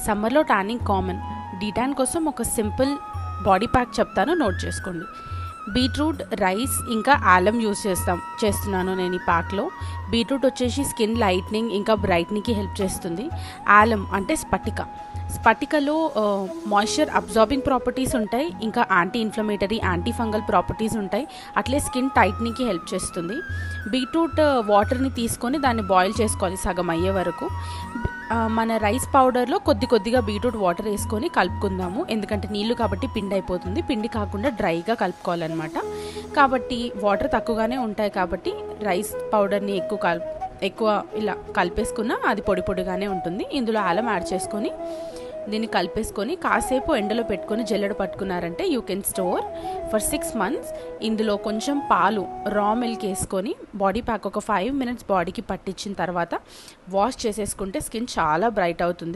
సమ్మర్లో tanning common. D-Tan కోసం ఒక సింపుల్ బాడీ ప్యాక్ చెప్తాను, నోట్ చేసుకోండి. బీట్రూట్, రైస్ ఇంకా ఆలం యూస్ చేస్తున్నాను నేను ఈ ప్యాక్లో. బీట్రూట్ వచ్చేసి స్కిన్ లైట్నింగ్ ఇంకా బ్రైట్నింగ్కి హెల్ప్ చేస్తుంది. ఆలం అంటే స్పటికలో మాయిశ్చర్ అబ్జార్బింగ్ ప్రాపర్టీస్ ఉంటాయి, ఇంకా anti inflammatory, anti fungal properties ఉంటాయి. అట్లే స్కిన్ టైట్నింగ్కి హెల్ప్ చేస్తుంది. బీట్రూట్ వాటర్ని తీసుకొని దాన్ని బాయిల్ చేసుకోవాలి సగం అయ్యే వరకు. మన రైస్ పౌడర్లో కొద్దిగా బీట్రూట్ వాటర్ వేసుకొని కలుపుకుందాము, ఎందుకంటే నీళ్ళు కాబట్టి పిండి అయిపోతుంది. పిండి కాకుండా డ్రైగా కలుపుకోవాలన్నమాట. కాబట్టి వాటర్ తక్కువగానే ఉంటాయి కాబట్టి రైస్ పౌడర్ని ఎక్కువ ఇలా కలిపేసుకున్నా అది పొడి పొడిగానే ఉంటుంది. ఇందులో అల్లం యాడ్ చేసుకొని దీన్ని కలిపేసుకొని కాసేపు ఎండలో పెట్టుకొని జల్లెడ పట్టుకున్నారంటే you can store for 6 months. ఇందులో కొంచెం పాలు, రా మిల్క్ వేసుకొని బాడీ ప్యాక్ ఒక 5 minutes బాడీకి పట్టించిన తర్వాత వాష్ చేసేసుకుంటే స్కిన్ చాలా బ్రైట్ అవుతుంది.